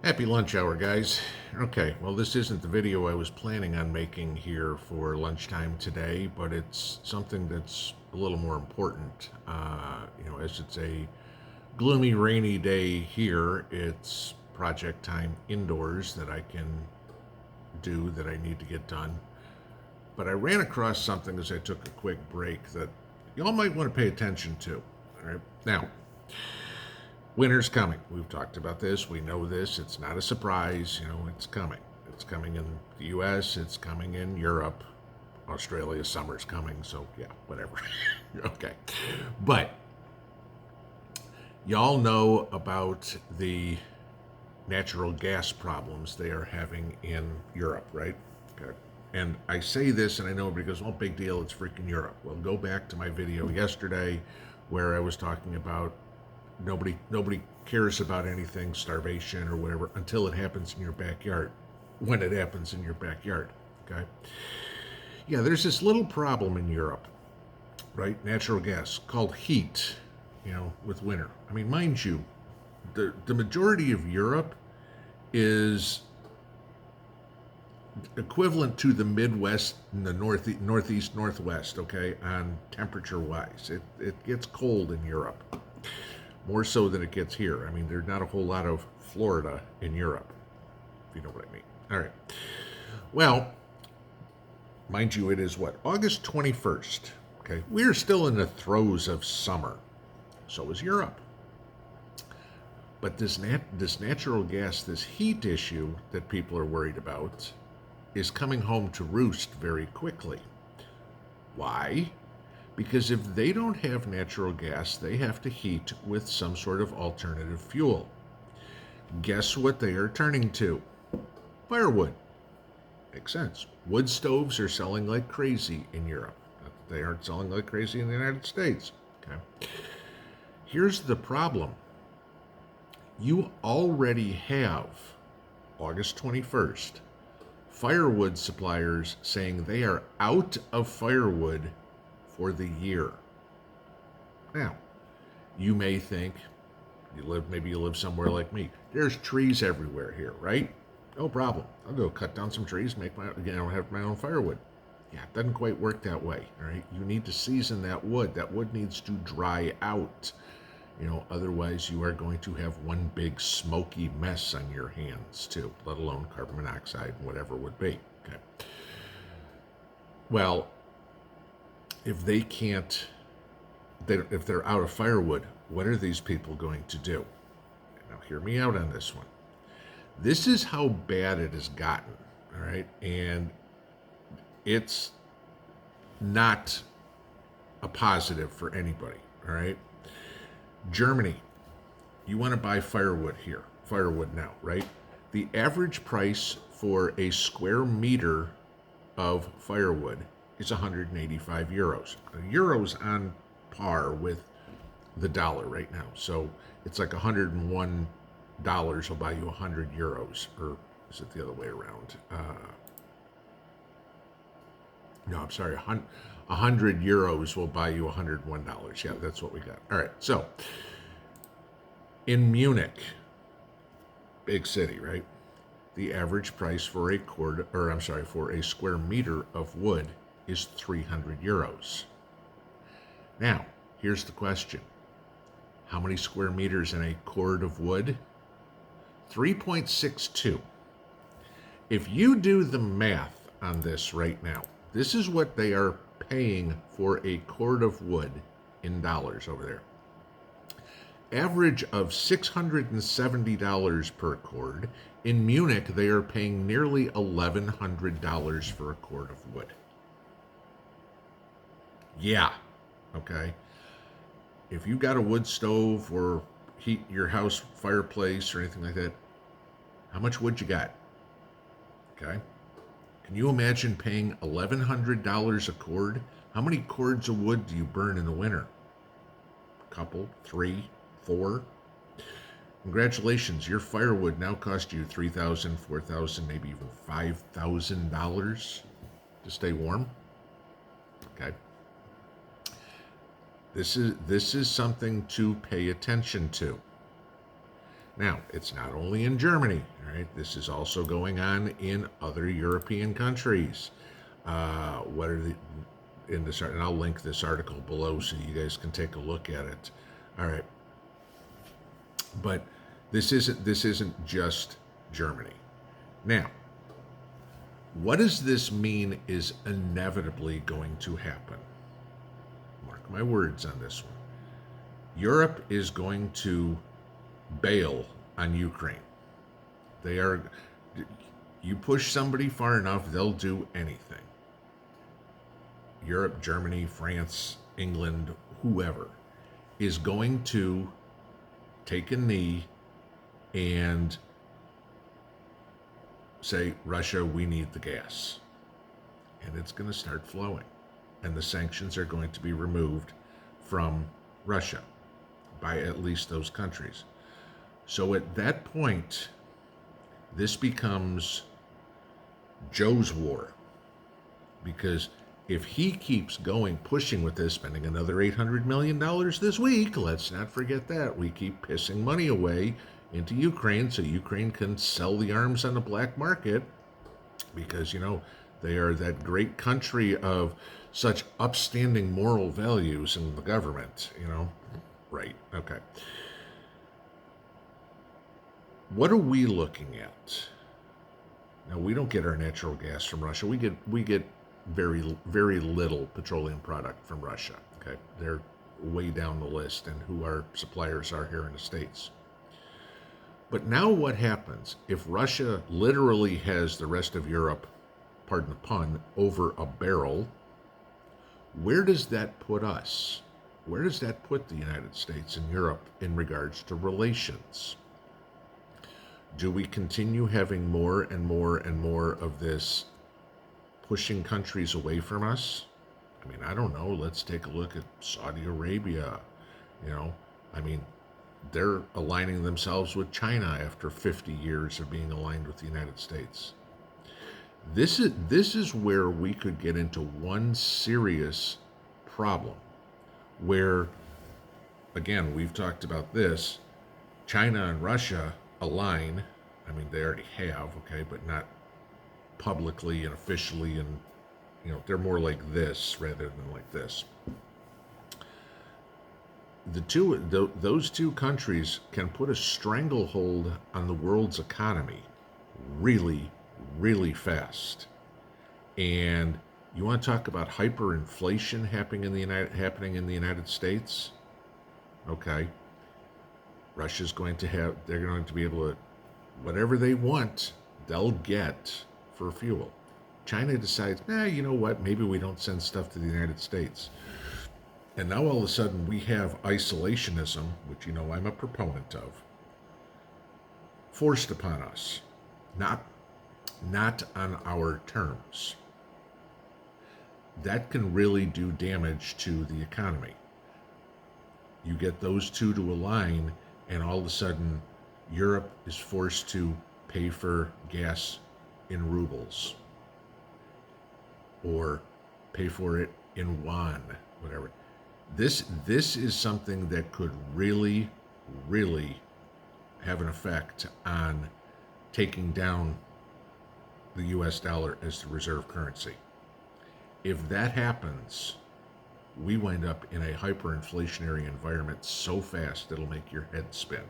Happy lunch hour, guys. Okay, well, this isn't the video I was planning on making here for lunchtime today, but it's something that's a little more important. As it's a gloomy, rainy day here, it's project time indoors that I can do that I need to get done. But I ran across something as I took a quick break that y'all might want to pay attention to. All right, now, winter's coming. We've talked about this. We know this. It's not a surprise. It's coming. It's coming in the U.S. It's coming in Europe. Australia, summer's coming. So, yeah, whatever. Okay. But y'all know about the natural gas problems they are having in Europe, right? Okay. And I say this, and I know everybody goes, well, big deal. It's freaking Europe. Well, go back to my video yesterday where I was talking about nobody cares about anything, starvation or whatever, until it happens in your backyard. When it happens in your backyard, okay? Yeah, there's this little problem in Europe, right? Natural gas called heat, with winter. I mean, mind you, the majority of Europe is equivalent to the Midwest and the Northeast, Northwest, okay, on temperature wise. It gets cold in Europe. More so than it gets here. I mean, there's not a whole lot of Florida in Europe, if you know what I mean. All right. Well, mind you, it is what? August 21st. Okay. We're still in the throes of summer. So is Europe. But this natural gas, this heat issue that people are worried about, is coming home to roost very quickly. Why? Because if they don't have natural gas, they have to heat with some sort of alternative fuel. Guess what they are turning to? Firewood. Makes sense. Wood stoves are selling like crazy in Europe. They aren't selling like crazy in the United States. Okay. Here's the problem. You already have, August 21st, firewood suppliers saying they are out of firewood for the year. Now, you may think maybe you live somewhere like me. There's trees everywhere here, right? No problem. I'll go cut down some trees, have my own firewood. Yeah, it doesn't quite work that way. All right, you need to season that wood. That wood needs to dry out. Otherwise you are going to have one big smoky mess on your hands too, let alone carbon monoxide and whatever would be. Okay. Well, if they're out of firewood, what are these people going to do? Now, hear me out on this one. This is how bad it has gotten, all right? And it's not a positive for anybody, all right? Germany, you want to buy firewood now, right? The average price for a square meter of firewood is 185 euros. A euro's on par with the dollar right now. So it's like $101 will buy you 100 euros. Or is it the other way around? No, I'm sorry. 100 euros will buy you $101. Yeah, that's what we got. All right. So in Munich, big city, right? The average price for for a square meter of wood is 300 euros. Now, here's the question. How many square meters in a cord of wood? 3.62. If you do the math on this right now, this is what they are paying for a cord of wood in dollars over there. Average of $670 per cord. In Munich, they are paying nearly $1,100 for a cord of wood. Yeah, okay. If you got a wood stove or heat your house fireplace or anything like that, how much wood you got? Okay. Can you imagine paying $1,100 a cord? How many cords of wood do you burn in the winter? A couple, 3, 4? Congratulations, your firewood now costs you $3,000, $4,000, maybe even $5,000 to stay warm. Okay. This is something to pay attention to. Now, it's not only in Germany, all right? This is also going on in other European countries. What are the in this? And I'll link this article below so you guys can take a look at it. All right, but this isn't just Germany. Now, what does this mean is inevitably going to happen? Mark my words on this one. Europe is going to bail on Ukraine. They are, you push somebody far enough, they'll do anything. Europe, Germany, France, England, whoever is going to take a knee and say, Russia, we need the gas. And it's going to start flowing. And the sanctions are going to be removed from Russia by at least those countries. So at that point, this becomes Joe's war. Because if he keeps going, pushing with this, spending another $800 million this week, let's not forget that. We keep pissing money away into Ukraine so Ukraine can sell the arms on the black market because, you know, they are that great country of such upstanding moral values in the government, you know. Right, okay. What are we looking at? Now, we don't get our natural gas from Russia. We get very, very little petroleum product from Russia. Okay, they're way down the list and who our suppliers are here in the States. But now what happens if Russia literally has the rest of Europe, pardon the pun, over a barrel? Where does that put us? Where does that put the United States and Europe in regards to relations? Do we continue having more and more and more of this pushing countries away from us? I mean, I don't know. Let's take a look at Saudi Arabia. You know, I mean, they're aligning themselves with China after 50 years of being aligned with the United States. This is where we could get into one serious problem where, again, we've talked about this, China and Russia align. I mean, they already have, okay, but not publicly and officially, and, you know, they're more like this rather than like this. Those two countries can put a stranglehold on the world's economy really, really fast. And you want to talk about hyperinflation happening in the United States? Okay. Russia's going to have, they're going to be able to, whatever they want, they'll get for fuel. China decides, you know what, maybe we don't send stuff to the United States. And now all of a sudden we have isolationism, which, you know, I'm a proponent of, forced upon us, not on our terms. That can really do damage to the economy. You get those two to align, and all of a sudden Europe is forced to pay for gas in rubles or pay for it in yuan, whatever. This is something that could really, really have an effect on taking down the US dollar as the reserve currency. If that happens, we wind up in a hyperinflationary environment so fast it'll make your head spin.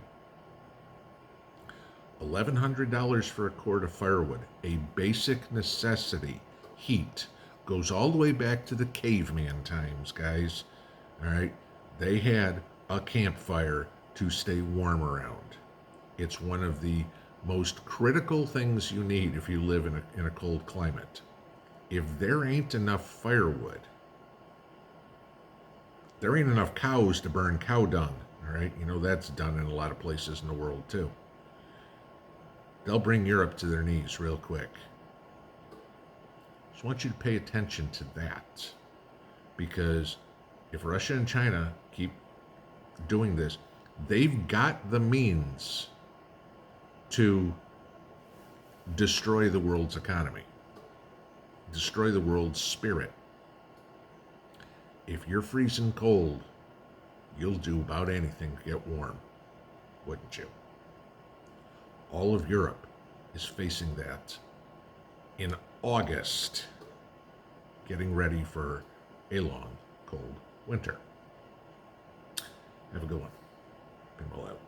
$1,100 for a cord of firewood, a basic necessity. Heat goes all the way back to the caveman times, guys. All right, they had a campfire to stay warm around. It's one of the most critical things you need if you live in a cold climate. If there ain't enough firewood, there ain't enough cows to burn cow dung. All right, you know that's done in a lot of places in the world too. They'll bring Europe to their knees real quick. So I want you to pay attention to that, because if Russia and China keep doing this, they've got the means to destroy the world's economy, destroy the world's spirit. If you're freezing cold, you'll do about anything to get warm, wouldn't you? all of Europe is facing that in August, getting ready for a long, cold winter. Have a good one. Pinball out.